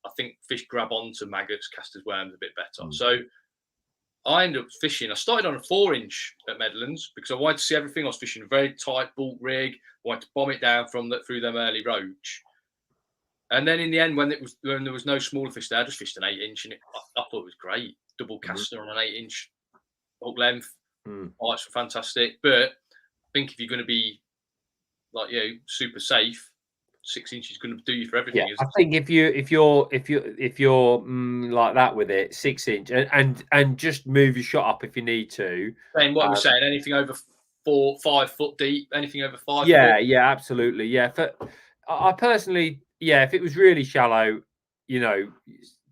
[SPEAKER 2] I think fish grab onto maggots, casters, worms a bit better. So I ended up fishing. I started on a 4 inch at Medlands because I wanted to see everything. I was fishing a very tight bulk rig. I wanted to bomb it down through them early roach. And then in the end, when there was no smaller fish there, I just fished an 8 inch, and I thought it was great. Double caster on an 8 inch hook length. Bites were fantastic. But I think if you're going to be like super safe, 6 inches is going to do you for everything.
[SPEAKER 1] Yeah, I think if you're like that with it, 6 inch, and just move your shot up if you need to.
[SPEAKER 2] Saying what we're saying, anything over 4, 5 foot deep, anything over 5 foot.
[SPEAKER 1] Yeah, absolutely. Yeah, I personally, if it was really shallow, you know,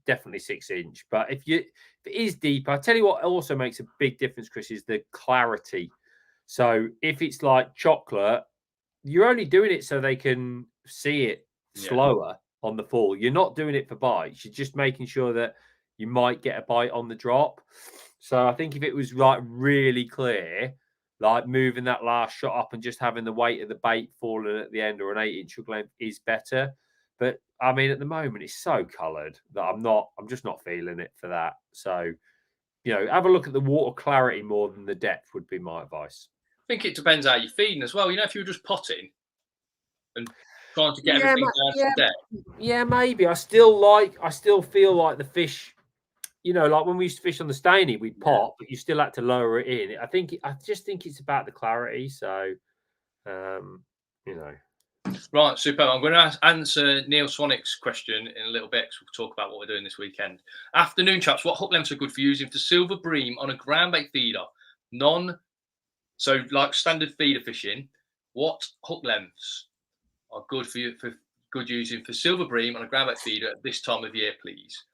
[SPEAKER 1] definitely 6 inch. But if it is deeper, I tell you what also makes a big difference, Chris, is the clarity. So if it's like chocolate, you're only doing it so they can see it slower on the fall. You're not doing it for bites. You're just making sure that you might get a bite on the drop. So I think if it was like really clear, like moving that last shot up and just having the weight of the bait falling at the end, or an 8 inch hook length, is better. But I mean, at the moment, it's so coloured that I'm just not feeling it for that. So, you know, have a look at the water clarity more than the depth would be my advice.
[SPEAKER 2] I think it depends how you're feeding as well. You know, if you were just potting and trying to get everything down to the depth.
[SPEAKER 1] Yeah, maybe. I still feel like the fish, you know, like when we used to fish on the Staney, we'd pot, but you still had to lower it in. I just think it's about the clarity. So, you know.
[SPEAKER 2] Right, super. I'm going to answer Neil Swanik's question in a little bit, because we'll talk about what we're doing this weekend. Afternoon, chaps. What hook lengths are good for using for silver bream on a ground bait feeder? So like standard feeder fishing, what hook lengths are good for you for good using for silver bream on a ground bait feeder at this time of year, please?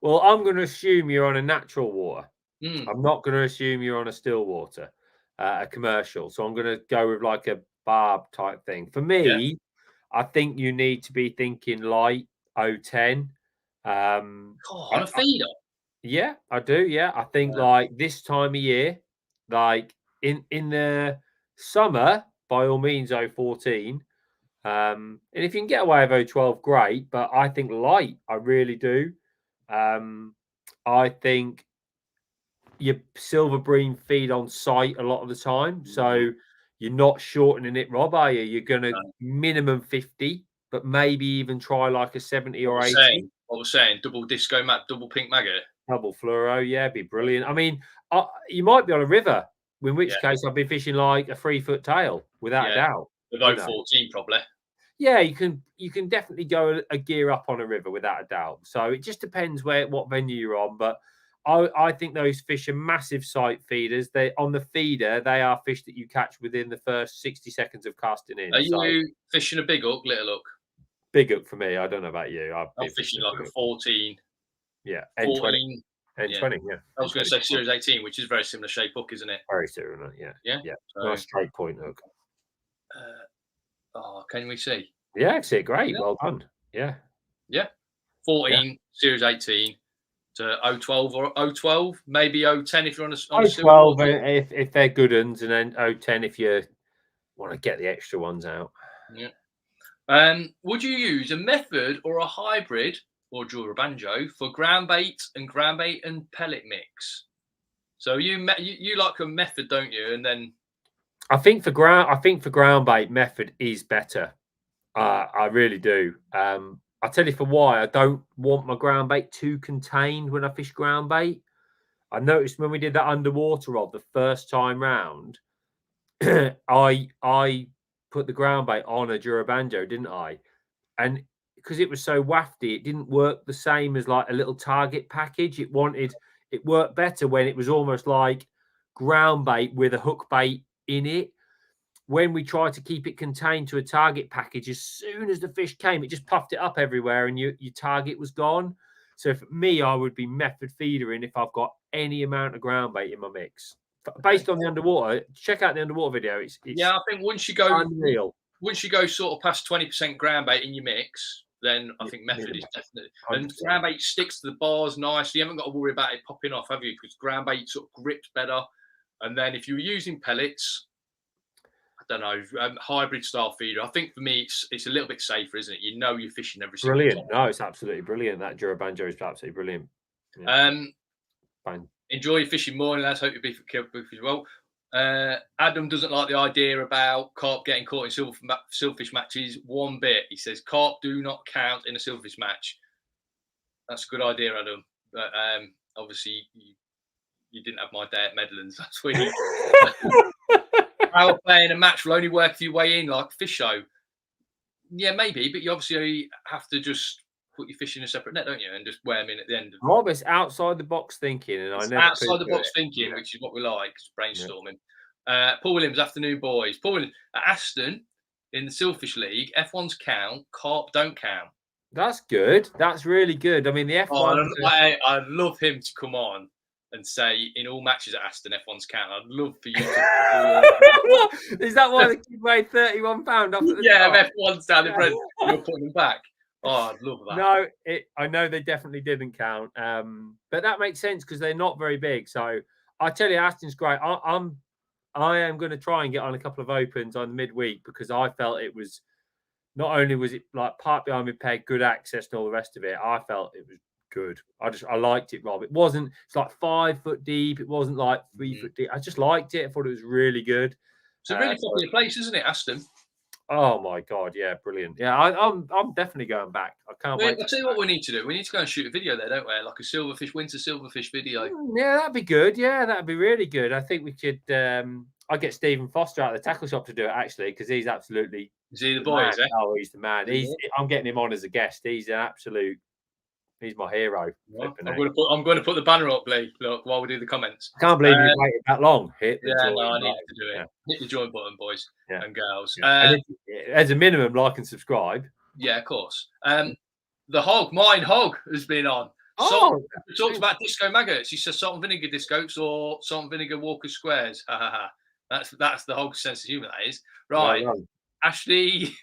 [SPEAKER 1] Well, I'm going to assume you're on a natural water.
[SPEAKER 2] Mm.
[SPEAKER 1] I'm not going to assume you're on a still water, a commercial. So I'm going to go with like a barb type thing. For me, I think you need to be thinking light 010.
[SPEAKER 2] On a feeder?
[SPEAKER 1] Yeah, I do. Yeah, I think like this time of year, like in the summer, by all means 014. And if you can get away with 012, great. But I think light, I really do. I think your silver bream feed on site a lot of the time. So you're not shortening it, Rob, are you? You're going to minimum 50, but maybe even try like a 70 or 80.
[SPEAKER 2] What we're saying, double disco mat, double pink maggot.
[SPEAKER 1] Double fluoro, yeah, be brilliant. I mean, you might be on a river, in which case I'd be fishing like a 3-foot tail, without a doubt.
[SPEAKER 2] With 014 probably.
[SPEAKER 1] Yeah, you can definitely go a gear up on a river without a doubt. So it just depends what venue you're on. But I think those fish are massive sight feeders. They on the feeder, they are fish that you catch within the first 60 seconds of casting in.
[SPEAKER 2] Are you fishing a big hook, little hook?
[SPEAKER 1] Big hook for me. I don't know about you.
[SPEAKER 2] I'm fishing like a 14.
[SPEAKER 1] Yeah,
[SPEAKER 2] N20.
[SPEAKER 1] N20, yeah.
[SPEAKER 2] I was going to say Series 18, which is very similar shape hook, isn't it?
[SPEAKER 1] Very similar, yeah.
[SPEAKER 2] Yeah.
[SPEAKER 1] Nice straight point hook.
[SPEAKER 2] Can we see?
[SPEAKER 1] Yeah, I see it. Great. Well done. Yeah.
[SPEAKER 2] 14, Series 18 to 012 or 012, maybe 010 if you're on a
[SPEAKER 1] 012 if they're good ones, and then 010 if you want to get the extra ones out.
[SPEAKER 2] Yeah. Would you use a method or a hybrid or Jura Banjo for ground bait and pellet mix? So you like a method, don't you? And then
[SPEAKER 1] I think for ground bait, method is better. I really do. I'll tell you for why. I don't want my ground bait too contained when I fish ground bait. I noticed when we did that underwater rod the first time round, I put the ground bait on a Jura Banjo, didn't I? And because it was so wafty, it didn't work the same as like a little target package. It worked better when it was almost like ground bait with a hook bait in it. When we tried to keep it contained to a target package, as soon as the fish came, it just puffed it up everywhere and your target was gone. So for me, I would be method feedering if I've got any amount of ground bait in my mix. Based on the underwater, check out the underwater video. It's
[SPEAKER 2] I think once you go
[SPEAKER 1] unreal.
[SPEAKER 2] Once you go sort of past 20% ground bait in your mix, then I think method is definitely. 100%. And ground bait sticks to the bars nicely. You haven't got to worry about it popping off, have you? Because ground bait sort of grips better. And then if you're using pellets, I don't know, hybrid style feeder. I think for me, it's a little bit safer, isn't it? You know you're fishing every single time.
[SPEAKER 1] No, it's absolutely brilliant. That Jura Banjo is absolutely brilliant. Yeah.
[SPEAKER 2] Fine. Enjoy your fishing morning, lads. Hope you be as well. Adam doesn't like the idea about carp getting caught in silverfish matches one bit. He says carp do not count in a silverfish match. That's a good idea, Adam. But obviously you didn't have my day at Medland's last week. Power play in a match will only work if you weigh in like fish show. Yeah, maybe, but you obviously have to just put your fish in a separate net, don't you? And just weigh them in at the end.
[SPEAKER 1] Rob, it's outside the box thinking, and I never
[SPEAKER 2] outside the box thinking, which is what we like. It's brainstorming. Yeah. Paul Williams, afternoon, boys. Paul Williams at Aston in the Silverfish League. F1s count, carp don't count.
[SPEAKER 1] That's good. That's really good. I mean, the F1.
[SPEAKER 2] I'd love him to come on and say in all matches at Aston, F1s count. I'd love for you to.
[SPEAKER 1] Is that why the kid weighed 31 pounds off at the
[SPEAKER 2] top? F1s down the front. You're putting them back. Oh, I'd love that.
[SPEAKER 1] No, I know they definitely didn't count. But that makes sense because they're not very big. So I tell you, Aston's great. I am going to try and get on a couple of opens on midweek because I felt it was not only was it like part behind me peg, good access and all the rest of it. I felt it was good. I liked it, Rob. It's like 5 foot deep. It wasn't like 3 foot deep. I just liked it. I thought it was really good.
[SPEAKER 2] It's a really popular place, isn't it, Aston?
[SPEAKER 1] Oh my god, yeah, brilliant. Yeah, I'm definitely going back. I can't wait.
[SPEAKER 2] I'll tell you what we need to do. We need to go and shoot a video there, don't we? Like a winter silverfish video.
[SPEAKER 1] Yeah, that'd be good. Yeah, that'd be really good. I think we could. I get Stephen Foster out of the tackle shop to do it actually, because he's absolutely.
[SPEAKER 2] Is he the boy?
[SPEAKER 1] Man.
[SPEAKER 2] Is it?
[SPEAKER 1] Oh, he's the man. I'm getting him on as a guest. He's an absolute. He's my hero.
[SPEAKER 2] Well, I'm going to put the banner up, Lee. Look, while we do the comments.
[SPEAKER 1] I can't believe you waited that long. Hit the join
[SPEAKER 2] I
[SPEAKER 1] button.
[SPEAKER 2] needed to do it.
[SPEAKER 1] Yeah.
[SPEAKER 2] Hit the join button, boys and girls.
[SPEAKER 1] And as a minimum, like and subscribe.
[SPEAKER 2] Yeah, of course. The Hog, mine Hog, has been on. He talks about disco maggots. He says salt and vinegar discos or salt and vinegar Walker squares. Ha ha ha. That's the Hog's sense of humour. That is right.
[SPEAKER 1] Yeah,
[SPEAKER 2] Ashley.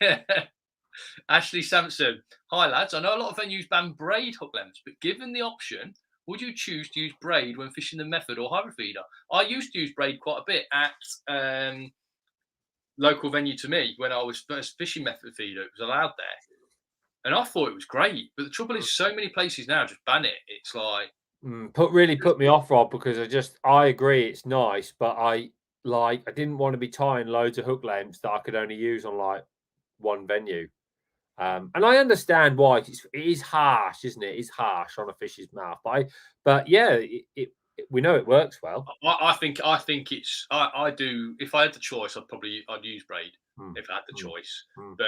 [SPEAKER 2] Ashley Sampson. Hi lads, I know a lot of venues ban braid hook lengths, but given the option, would you choose to use braid when fishing the method or hybrid feeder? I used to use braid quite a bit at local venue to me when I was first fishing method feeder. It was allowed there, and I thought it was great. But the trouble is, so many places now just ban it. It's like
[SPEAKER 1] put me off, Rob, because I agree it's nice, but I didn't want to be tying loads of hook lengths that I could only use on like one venue. And I understand why it is harsh, isn't it? It's harsh on a fish's mouth, but yeah, we know it works well.
[SPEAKER 2] I think it's. I do. If I had the choice, I'd use braid if I had the choice. But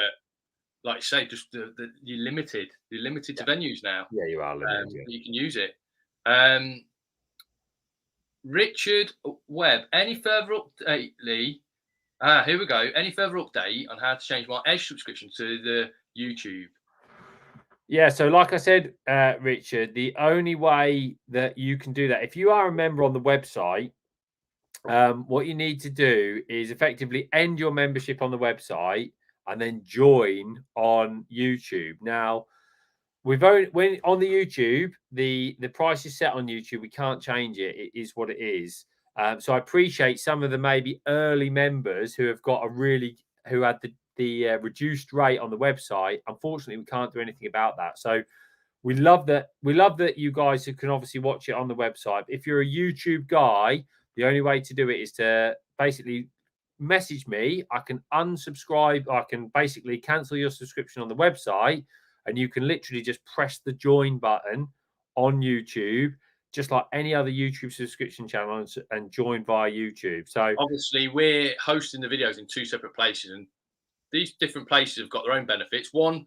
[SPEAKER 2] like you say, just you're limited. You're limited to venues now.
[SPEAKER 1] Yeah, you are limited.
[SPEAKER 2] You can use it. Richard Webb. Any further update, Lee? Here we go. Any further update on how to change my Edge subscription to the YouTube?
[SPEAKER 1] Yeah, so like I said, Richard, the only way that you can do that, if you are a member on the website, what you need to do is effectively end your membership on the website and then join on YouTube. Now, when on the YouTube, the price is set on YouTube. We can't change it. It is what it is. So I appreciate some of the maybe early members who have got who had the reduced rate on the website. Unfortunately, we can't do anything about that. So we love that you guys who can obviously watch it on the website. If you're a YouTube guy, the only way to do it is to basically message me. I can unsubscribe. I can basically cancel your subscription on the website, and you can literally just press the join button on YouTube, just like any other YouTube subscription channel, and join via YouTube. So
[SPEAKER 2] obviously we're hosting the videos in two separate places, and these different places have got their own benefits. One,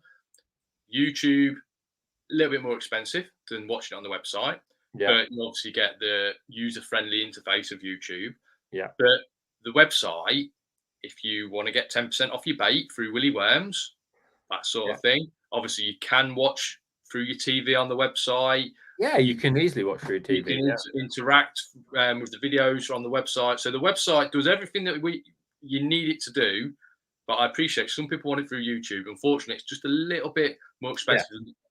[SPEAKER 2] YouTube, a little bit more expensive than watching it on the website. Yeah. But you obviously get the user-friendly interface of YouTube.
[SPEAKER 1] Yeah.
[SPEAKER 2] But the website, if you want to get 10% off your bait through Willy Worms, that sort of thing. Obviously, you can watch through your TV on the website.
[SPEAKER 1] Yeah, you can easily watch through TV.
[SPEAKER 2] You can interact with the videos on the website. So the website does everything that you need it to do. But I appreciate some people want it through YouTube. Unfortunately, it's just a little bit more expensive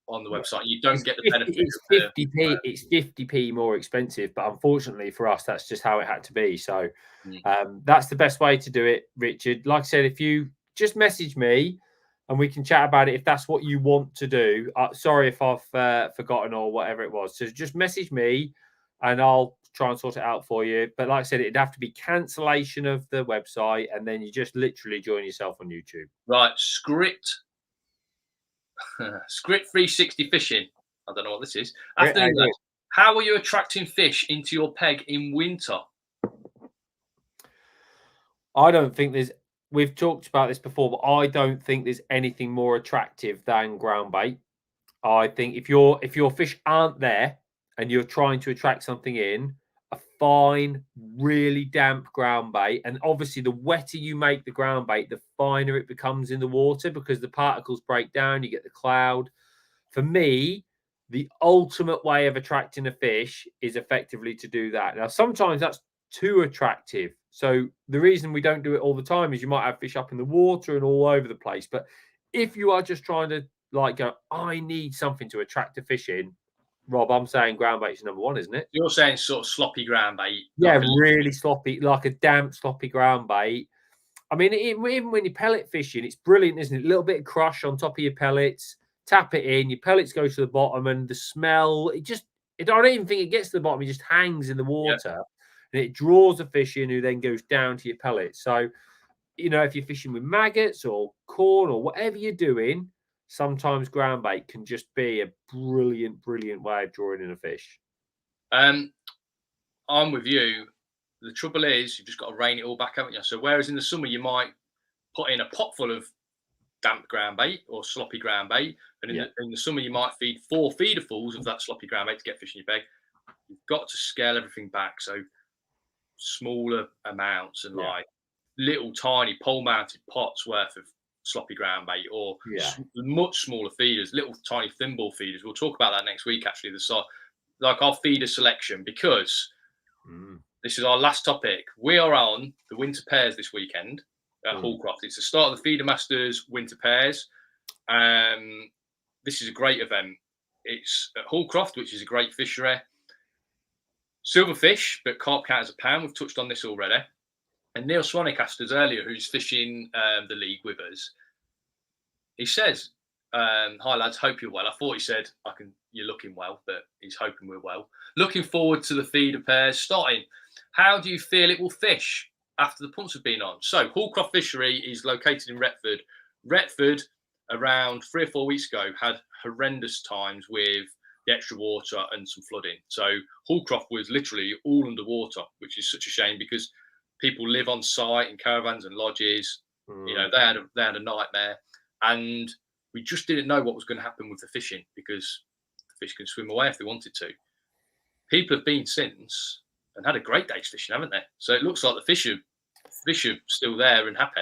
[SPEAKER 2] on the website. You don't get the benefit.
[SPEAKER 1] It's 50p. It's 50p more expensive. But unfortunately for us, that's just how it had to be. So that's the best way to do it, Richard. Like I said, if you just message me and we can chat about it if that's what you want to do. Sorry if I've forgotten or whatever it was. So just message me and I'll try and sort it out for you. But like I said, it'd have to be cancellation of the website, and then you just literally join yourself on YouTube.
[SPEAKER 2] Right, Script 360 Fishing. I don't know what this is. Afternoon, how are you attracting fish into your peg in winter?
[SPEAKER 1] I don't think we've talked about this before, but I don't think there's anything more attractive than ground bait. I think if your fish aren't there and you're trying to attract something in, a fine, really damp ground bait, and obviously the wetter you make the ground bait, the finer it becomes in the water because the particles break down, you get the cloud. For me, the ultimate way of attracting a fish is effectively to do that. Now, sometimes that's too attractive. So the reason we don't do it all the time is you might have fish up in the water and all over the place. But if you are just trying to go, I need something to attract a fish in, Rob, I'm saying ground bait is number one, isn't it?
[SPEAKER 2] You're saying sort of sloppy ground bait.
[SPEAKER 1] Yeah, really sloppy, like a damp, sloppy ground bait. I mean, even when you're pellet fishing, it's brilliant, isn't it? A little bit of crush on top of your pellets, tap it in, your pellets go to the bottom, and the smell, I don't even think it gets to the bottom, it just hangs in the water, and it draws the fish in who then goes down to your pellets. So, if you're fishing with maggots or corn or whatever you're doing, sometimes ground bait can just be a brilliant, brilliant way of drawing in a fish.
[SPEAKER 2] I'm with you. the trouble is you've just got to rein it all back, haven't you? So whereas in the summer you might put in a pot full of damp ground bait or sloppy ground bait, and in the summer you might feed 4 feederfuls of that sloppy ground bait to get fish in your bag. You've got to scale everything back, so smaller amounts and like little tiny pole mounted pots worth of sloppy ground bait, or much smaller feeders, little tiny thimble feeders. We'll talk about that next week actually, like our feeder selection, because this is our last topic. We are on the winter pairs this weekend at Hooklengths. It's the start of the Feeder Masters winter pairs. This is a great event. It's at Hooklengths, which is a great fishery. Silverfish, but carp count as a pound. We've touched on this already. And Neil Swanwick asked us earlier, who's fishing the league with us. He says, "Hi lads, hope you're well." I thought he said, "You're looking well," but he's hoping we're well. Looking forward to the feeder pairs starting. How do you feel it will fish after the punts have been on? So Hooklengths Fishery is located in Retford. Retford, around 3 or 4 weeks ago, had horrendous times with the extra water and some flooding. So Hooklengths was literally all underwater, which is such a shame because people live on site in caravans and lodges. You know, they had a nightmare, and we just didn't know what was going to happen with the fishing because the fish can swim away if they wanted to. People have been since and had a great day's fishing, haven't they? So it looks like the fish are still there and happy.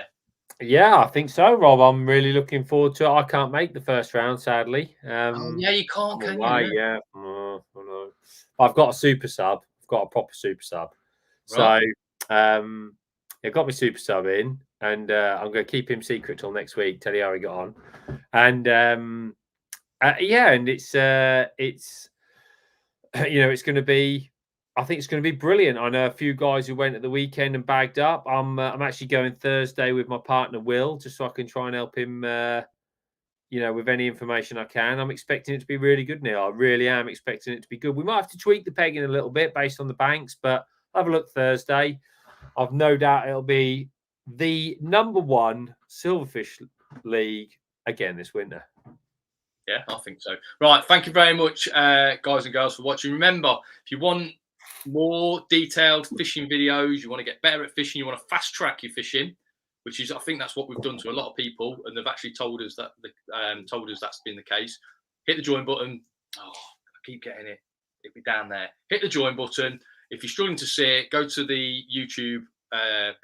[SPEAKER 1] Yeah, I think so, Rob. I'm really looking forward to it. I can't make the first round, sadly.
[SPEAKER 2] Yeah, you can't, can you?
[SPEAKER 1] Yeah. Oh, no. I've got a super sub. I've got a proper super sub.
[SPEAKER 2] Right.
[SPEAKER 1] So I've got my super sub in, and I'm going to keep him secret till next week. Tell you how he got on. And and it's it's going to be. I think it's going to be brilliant. I know a few guys who went at the weekend and bagged up. I'm actually going Thursday with my partner Will, just so I can try and help him. With any information I can. I'm expecting it to be really good, Neil. I really am expecting it to be good. We might have to tweak the pegging a little bit based on the banks, but I'll have a look Thursday. I've no doubt it'll be the #1 silverfish league again this winter.
[SPEAKER 2] Yeah, I think so. Right. Thank you very much, guys and girls, for watching. Remember, if you want more detailed fishing videos, you want to get better at fishing, you want to fast track your fishing, which is, I think that's what we've done to a lot of people, and they've actually told us that's been the case. Hit the join button. Oh, I keep getting it. It'll be down there. Hit the join button. If you're struggling to see it, go to the YouTube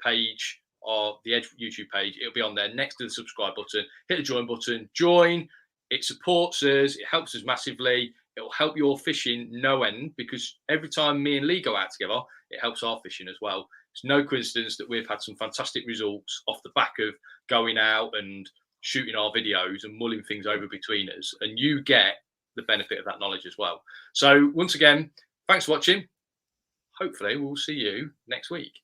[SPEAKER 2] page, or the Edge YouTube page. It'll be on there next to the subscribe button. Hit the join button. Join. It supports us. It helps us massively. It will help your fishing no end, because every time me and Lee go out together, it helps our fishing as well. It's no coincidence that we've had some fantastic results off the back of going out and shooting our videos and mulling things over between us, and you get the benefit of that knowledge as well. So once again, thanks for watching. Hopefully we'll see you next week.